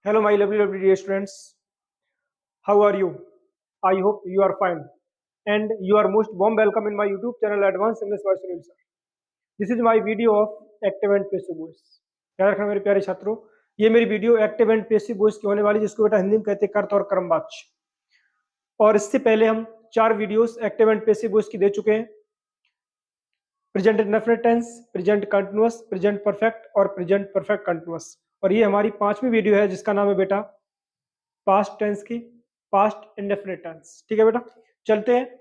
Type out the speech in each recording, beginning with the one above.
Hello, my lovely dear students. How are you? I hope you are fine. And you are most warm welcome in my YouTube channel Advanced English Voice Sunil Sir. This is my video of active and passive voice. याद रखना मेरे प्यारे छात्रों, ये मेरी video active and passive voice की होने वाली जिसको बेटा हिंदी में कहते हैं कर्ता और कर्मवाच्य। और इससे पहले हम 4 videos active and passive voice की दे चुके हैं। Present indefinite tense, present continuous, present perfect और प्रेजेंट परफेक्ट कंटीन्यूअस। और ये हमारी 5वीं वीडियो है जिसका नाम है बेटा पास्ट टेंस की पास्ट इंडेफिनिट टेंस। ठीक है बेटा, चलते हैं।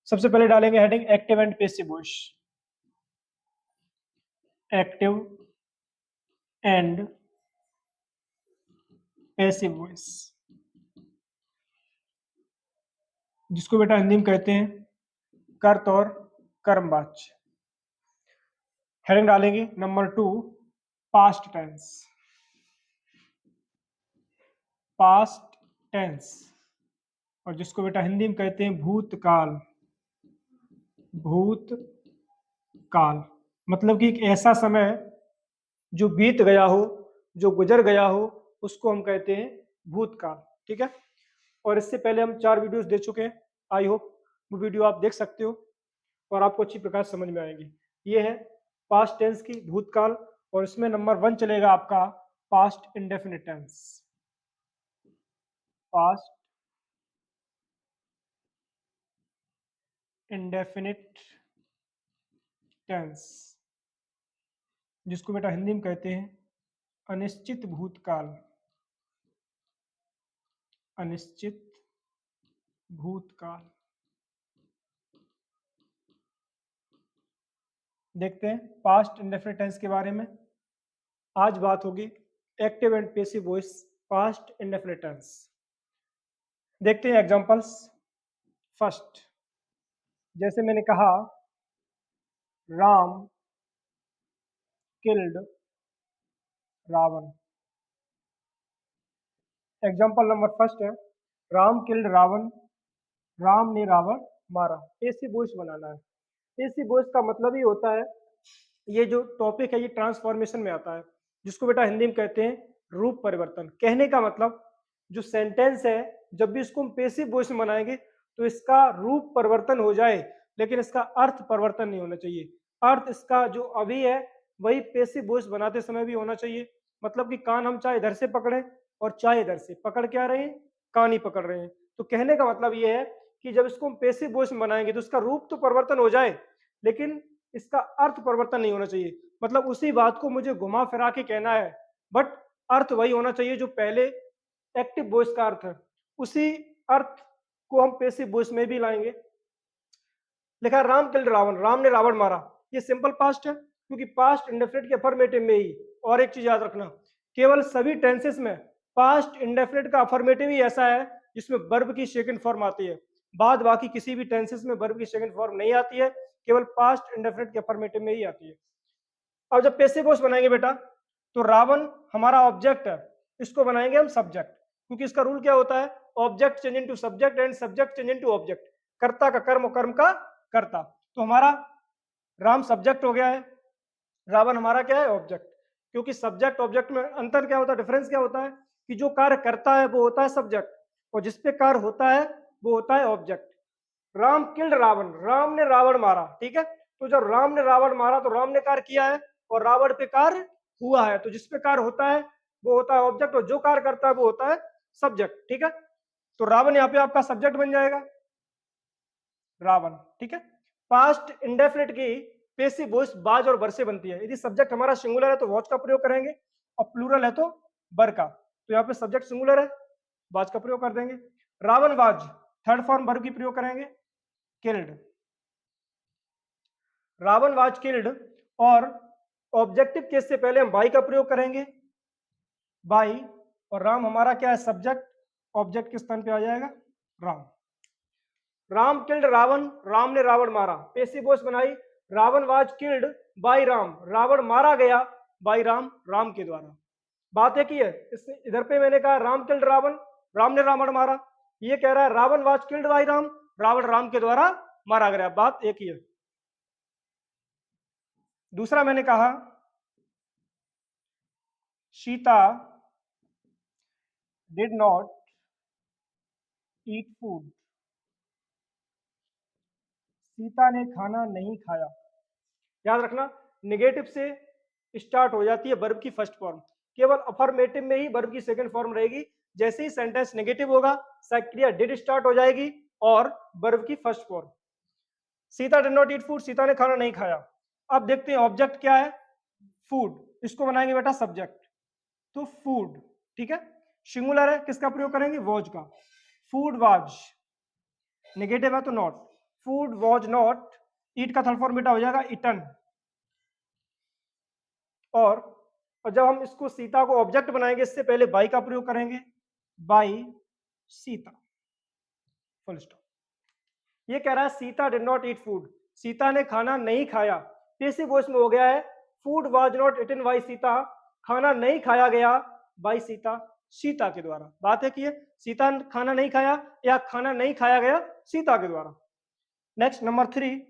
सबसे पहले डालेंगे heading active and passive voice. Active and passive voice, जिसको बेटा हिंदी में कहते हैं कर्त और कर्मवाच्य। हेडिंग डालेंगे number 2 past tense. Past tense, और जिसको बेटा हिंदी में कहते हैं भूतकाल। भूतकाल मतलब कि एक ऐसा समय जो बीत गया हो, जो गुजर गया हो, उसको हम कहते हैं भूतकाल। ठीक है, और इससे पहले हम 4 वीडियोस दे चुके हैं। आई होप वो वीडियो आप देख सकते हो और आपको अच्छी प्रकार समझ में आएगी। ये है पास्ट टेंस की भूतकाल, और इसमें नंबर 1 चलेगा आपका past indefinite tense. Past indefinite tense, जिसको बेटा हिंदी में कहते हैं अनिश्चित भूतकाल। अनिश्चित भूतकाल। देखते हैं पास्ट इंडेफिनिट टेंस के बारे में। आज बात होगी active and passive voice past indefinite tense. देखते हैं एग्जांपल्स। फर्स्ट, जैसे मैंने कहा Ram killed Ravan. Example number first है राम किल्ड रावण। राम ने रावण मारा। पैसिव वॉइस बनाना है। पैसिव वॉइस का मतलब ही होता है, ये जो टॉपिक है ये ट्रांसफॉर्मेशन में आता है, जिसको बेटा हिंदी में कहते हैं रूप परिवर्तन। कहने का मतलब जो सेंटेंस है जब भी इसको हम पैसिव वॉइस में बनाएंगे तो इसका रूप परिवर्तन हो जाए, लेकिन इसका अर्थ परिवर्तन नहीं होना चाहिए। अर्थ इसका जो अभी है वही पैसिव वॉइस बनाते समय भी होना चाहिए। मतलब कि कान हम चाहे इधर से पकड़ें और चाहे इधर से पकड़ के आ रहे हैं, कान ही पकड़ रहे हैं। तो कहने का मतलब ये है कि जब इसको हम पैसिव वॉइस में बनाएंगे तो इसका रूप तो परिवर्तन हो जाए, लेकिन इसका अर्थ परिवर्तन नहीं होना चाहिए। मतलब उसी बात को मुझे घुमा फिरा के कहना है, बट अर्थ वही होना चाहिए जो पहले एक्टिव वॉइस का अर्थ है। उसी अर्थ को हम पैसिव वॉइस में भी लाएंगे। लिखा राम किल्ड रावण, राम ने रावण मारा। ये सिंपल पास्ट है क्योंकि पास्ट इंडेफिनिट के अफर्मेटिव में ही। और एक चीज याद रखना, केवल सभी टेंसेस में पास्ट इंडेफिनिट का अफर्मेटिव ही ऐसा है जिसमें वर्ब की सेकंड फॉर्म आती है। बाद बाकी किसी भी टेंसेस में वर्ब की सेकंड फॉर्म नहीं आती है, केवल पास्ट इंडेफिनिट के अफर्मेटिव में ही आती है। अब जब पैसिव वॉइस बनाएंगे बेटा तो रावण हमारा ऑब्जेक्ट है, इसको बनाएंगे हम सब्जेक्ट, क्योंकि इसका रूल क्या होता है, object change into subject and subject change into object. कर्ता का कर्म और कर्म का कर्ता। तो हमारा राम सब्जेक्ट हो गया है, रावण हमारा क्या है, ऑब्जेक्ट। क्योंकि सब्जेक्ट ऑब्जेक्ट में अंतर क्या होता है, डिफरेंस क्या होता है कि जो कार्य करता है वो होता है सब्जेक्ट, और जिसपे कार्य होता है वो होता है ऑब्जेक्ट। राम किल्ड रावण, राम ने रावण मारा। ठीक है, तो जब राम ने रावण मारा तो राम ने कार्य किया है और रावण पे कार्य हुआ है। तो जिसपे कार्य होता है वो होता है ऑब्जेक्ट, और जो कार्य करता है वो होता है सब्जेक्ट। ठीक है, तो रावण यहाँ पे आपका सब्जेक्ट बन जाएगा, रावण। ठीक है, पास्ट इंडेफिनिट की पैसिव वॉइस बाज और बर से बनती है। यदि सब्जेक्ट हमारा सिंगुलर है तो वॉच का प्रयोग करेंगे, और प्लूरल है तो बर का। तो यहाँ पे सब्जेक्ट सिंगुलर है, बाज का प्रयोग कर देंगे। रावण बाज, थर्ड फॉर्म वर्ब की प्रयोग करेंगे, किल्ड। रावण वाज किल्ड, और ऑब्जेक्टिव केस से पहले हम बाई का प्रयोग करेंगे, बाई। और राम हमारा क्या है, सब्जेक्ट। ऑब्जेक्ट किस स्थान पे आ जाएगा, राम। राम किल्ड रावण, राम ने रावण मारा। पैसिव वॉइस बनाई, Ravan was killed by Ram, Ravan मारा गया बाई राम, राम के द्वारा। बात है कि है इधर पे मैंने कहा राम किल्ड रावण, राम ने रावण मारा। ये कह रहा है Ravan was killed by Ram, Ravan Ram के द्वारा मारा गया। बात एक ही है। दूसरा मैंने कहा Sita did not eat food, Sita ने खाना नहीं खाया। याद रखना, नेगेटिव से स्टार्ट हो जाती है वर्ब की फर्स्ट फॉर्म, केवल अफर्मेटिव में ही वर्ब की सेकंड फॉर्म रहेगी। जैसे ही सेंटेंस नेगेटिव होगा, क्रिया डिड स्टार्ट हो जाएगी और वर्ब की first form. Sita did not eat food, Sita ने खाना नहीं खाया। अब देखते हैं ऑब्जेक्ट क्या है, फूड, इसको बनाएंगे बेटा सब्जेक्ट, तो फूड, ठीक है, सिंगुलर है, किसका प्रयोग करेंगे, वॉज का। फूड वाज, नेगेटिव है तो नॉट, फूड वॉज नॉट, ईट का थर्ड फॉर्म बेटा हो जाएगा इटन। और जब हम इसको सीता को ऑब्जेक्ट बनाएंगे, इससे पहले बाई का प्रयोग करेंगे, बाई सीता, फुल स्टॉप। ये कह रहा है Sita did not eat food, Sita ने खाना नहीं खाया। पैसिव वॉइस में हो गया है food was not eaten by Sita, खाना नहीं खाया गया बाई सीता, सीता के द्वारा। बात है कि सीता ने खाना नहीं खाया या खाना नहीं खाया गया सीता के द्वारा। नेक्स्ट नंबर 3,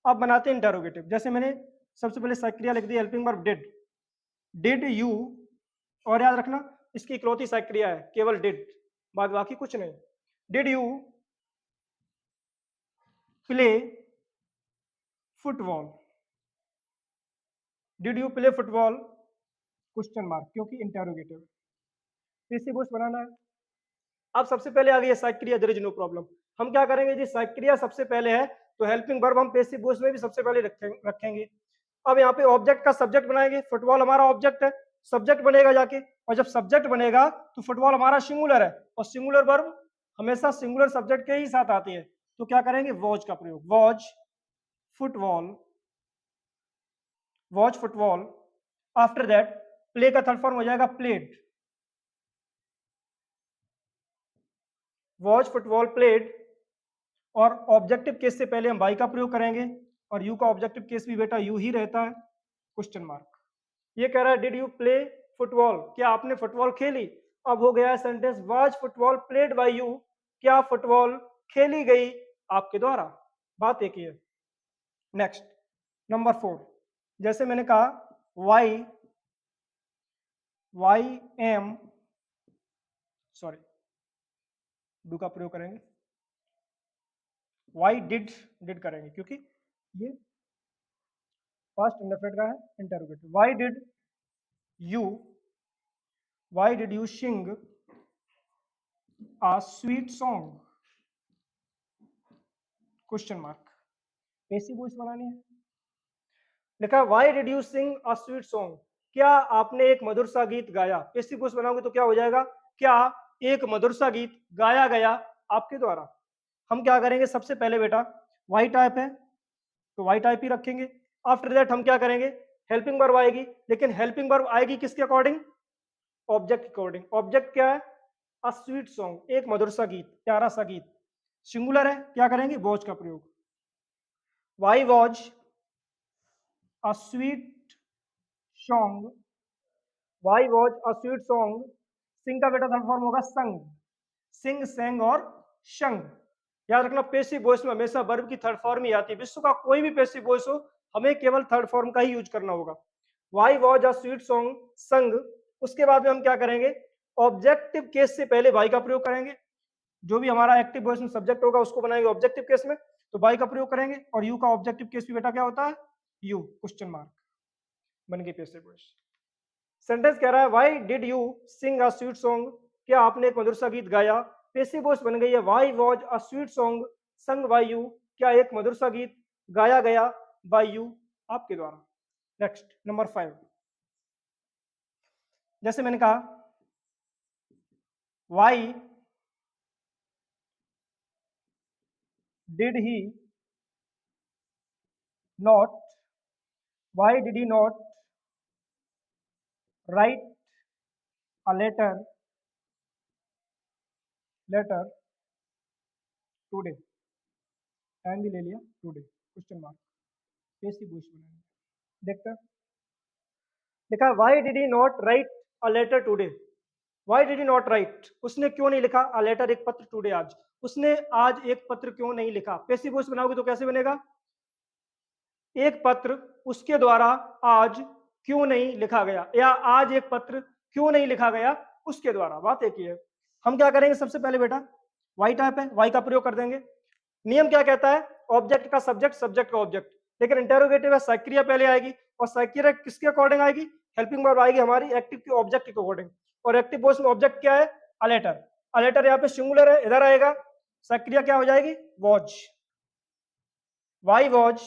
अब बनाते हैं इंटरोगेटिव। जैसे मैंने सबसे पहले सक्रिया लिख दी, helping verb did, did you, और याद रखना इसकी इकलौती सक्रिया है केवल डिड, बाद बाकी कुछ नहीं। Did you play football, did you play football, question mark, क्योंकि इंटरोगेटिव। पैसिव वॉइस बनाना है। अब सबसे पहले आ गई है सक्रिया, देयर इज नो प्रॉब्लम। हम क्या करेंगे जी, सक्रिया सबसे पहले है तो हेल्पिंग वर्ब हम पैसिव वॉइस में भी सबसे पहले रखेंगे। अब यहाँ पे ऑब्जेक्ट का सब्जेक्ट बनाएंगे, फुटबॉल हमारा ऑब्जेक्ट है, सब्जेक्ट बनेगा जाके, और जब सब्जेक्ट बनेगा तो फुटबॉल हमारा सिंगुलर है, और सिंगुलर वर्ब हमेशा सिंगुलर सब्जेक्ट के ही साथ आती है, तो क्या करेंगे, वॉज का प्रयोग, was football, watch football. After that play का थर्ड फॉर्म हो जाएगा प्लेड, वॉच फुटबॉल प्लेड, और ऑब्जेक्टिव केस से पहले हम बाई का प्रयोग करेंगे, और यू का ऑब्जेक्टिव केस भी बेटा यू ही रहता है, क्वेश्चन मार्क। ये कह रहा है डिड यू प्ले फुटबॉल, क्या आपने फुटबॉल खेली। अब हो गया है sentence was football played by you, क्या फुटबॉल खेली गई आपके द्वारा। बात एक ही है। नेक्स्ट नंबर 4, जैसे मैंने कहा why, why am, sorry do का प्रयोग करेंगे, वाई डिड करेंगे क्योंकि ये पास्ट इंडेफिनिट का है, interrogative. You why did you sing a sweet song, question mark. Passive voice बनानी है। लिखा why did you sing a sweet song, क्या आपने एक मधुर सा गीत गाया। पैसिव वॉइस बनाओगे तो क्या हो जाएगा, क्या एक मधुर सा गीत गाया गया आपके द्वारा। हम क्या करेंगे, सबसे पहले बेटा वाई टाइप है तो वाई टाइप ही रखेंगे। आफ्टर दैट हम क्या करेंगे, हेल्पिंग वर्ब आएगी, लेकिन हेल्पिंग वर्ब आएगी किसके अकॉर्डिंग, ऑब्जेक्ट अकॉर्डिंग। ऑब्जेक्ट क्या है, अ स्वीट सॉन्ग, एक मधुर सा गीत, प्यारा सा गीत। सिंगुलर है, क्या करेंगे, वॉज का प्रयोग, why was a sweet song, why was a sweet song. Sing का बेटा थर्ड फॉर्म होगा संग, सिंग सेंग और शंग। याद रखना पैसिव वॉइस में हमेशा वर्ब की थर्ड फॉर्म ही आती है, विश्व का कोई भी पैसिव वॉइस हो हमें केवल थर्ड फॉर्म का ही यूज करना होगा। Y was a sweet song संग, उसके बाद में हम क्या करेंगे, ऑब्जेक्टिव केस से पहले वाई का प्रयोग करेंगे, जो भी हमारा एक्टिव वॉइस में सब्जेक्ट होगा उसको बनाएंगे ऑब्जेक्टिव केस में, तो वाई का प्रयोग करेंगे, और यू का ऑब्जेक्टिव केस भी बेटा क्या होता है, यू, क्वेश्चन मार्क, बन गई पैसिव वॉइस। सेंटेंस कह रहा है why did you sing a sweet song, क्या आपने एक मधुर सा गीत गाया। पैसिव वॉइस बन गई है why was a sweet song sung by you, क्या एक मधुर सा गीत गाया गया बाय यू आपके द्वारा। नेक्स्ट नंबर 5, जैसे मैंने कहा why did he not, why did he not write a letter today, time भी ले लिया, today, question mark, passive voice बनाएंगे। देखते हैं, लिखा why did he not write a letter today, why did he not write, उसने क्यों नहीं लिखा अ लेटर, एक पत्र, टुडे, आज, उसने आज एक पत्र क्यों नहीं लिखा। पैसिव वॉइस बनाओगे तो कैसे बनेगा, एक पत्र उसके द्वारा आज क्यों नहीं लिखा गया, या आज एक पत्र क्यों नहीं लिखा गया उसके द्वारा, बात एक ही है। हम क्या करेंगे सबसे पहले बेटा, वाई टाइप है, वाई का प्रयोग कर देंगे। नियम क्या कहता है, ऑब्जेक्ट का सब्जेक्ट, सब्जेक्ट का ऑब्जेक्ट, लेकिन इंटेरोगेटिव है सक्रिया पहले आएगी, और सक्रिया किसके अकॉर्डिंग आएगी, हेल्पिंग वर्ब आएगी हमारी एक्टिव के ऑब्जेक्ट के अकॉर्डिंग, और एक्टिव वॉइस में ऑब्जेक्ट क्या है, अलेटर। अलेटर यहाँ पे सिंगुलर है, इधर आएगा, सक्रिया क्या हो जाएगी, watch, why watch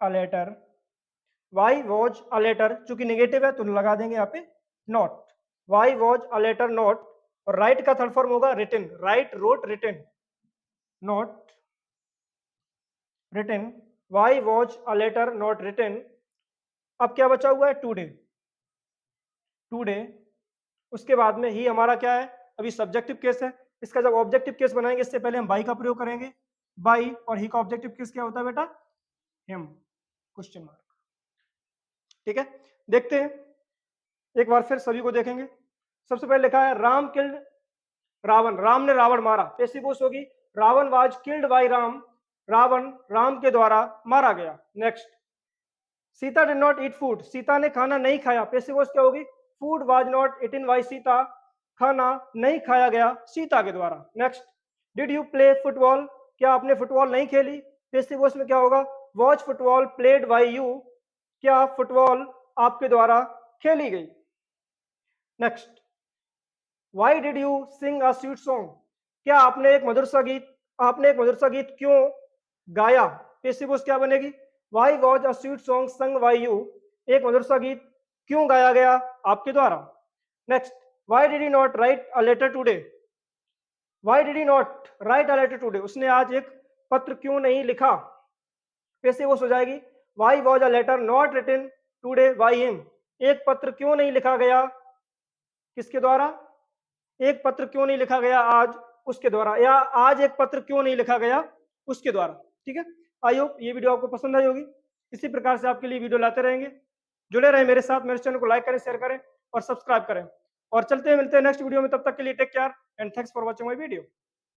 a letter, why watch a letter, चूंकि नेगेटिव है तो लगा देंगे यहाँ पे not, why watch a letter not, और राइट का थर्ड फॉर्म होगा written, write wrote written, not written, why watch a letter not written. अब क्या बचा हुआ है, टुडे, टुडे, उसके बाद में ही हमारा क्या है, अभी सब्जेक्टिव केस है, इसका जब ऑब्जेक्टिव केस बनाएंगे इससे पहले हम बाई का प्रयोग करेंगे, बाई, और ही का ऑब्जेक्टिव केस क्या होता है बेटा, हिम, क्वेश्चन मार्क। ठीक है, देखते हैं एक बार फिर सभी को देखेंगे। सबसे पहले लिखा है राम किल्ड रावण, राम ने रावण मारा, पैसिव वॉइस होगी, Ravan was killed by Ram, Ravan Ram के द्वारा मारा गया। Next, Sita did not eat food, Sita ने खाना नहीं खाया, पैसिव वॉइस क्या होगी, food was not eaten by Sita, खाना नहीं खाया गया सीता के द्वारा। Next, did you play football, क्या आपने फुटबॉल नहीं खेली, पैसिव वॉइस में क्या होगा, watch football played by you, क्या फुटबॉल आपके द्वारा खेली गई। Next, why did you sing a sweet song, क्या आपने एक मधुर सा गीत, आपने एक मधुर सा गीत क्यों गाया, पैसिव वॉइस क्या बनेगी, why was a sweet song sung by you, एक मधुर सा गीत क्यों गाया गया आपके द्वारा। Next, why did he not write a letter today, why did he not write a letter today, उसने आज एक पत्र क्यों नहीं लिखा, पैसिव वॉइस हो जाएगी, why was a letter not written today by him, एक पत्र क्यों नहीं लिखा गया किसके द्वारा, एक पत्र क्यों नहीं लिखा गया आज उसके द्वारा, या आज एक पत्र क्यों नहीं लिखा गया उसके द्वारा। ठीक है, आई होप ये वीडियो आपको पसंद आई होगी, इसी प्रकार से आपके लिए वीडियो लाते रहेंगे, जुड़े रहें मेरे साथ, मेरे चैनल को लाइक करें, शेयर करें और सब्सक्राइब करें, और चलते हैं मिलते हैं नेक्स्ट वीडियो में, तब तक के लिए take care and thanks for watching my video.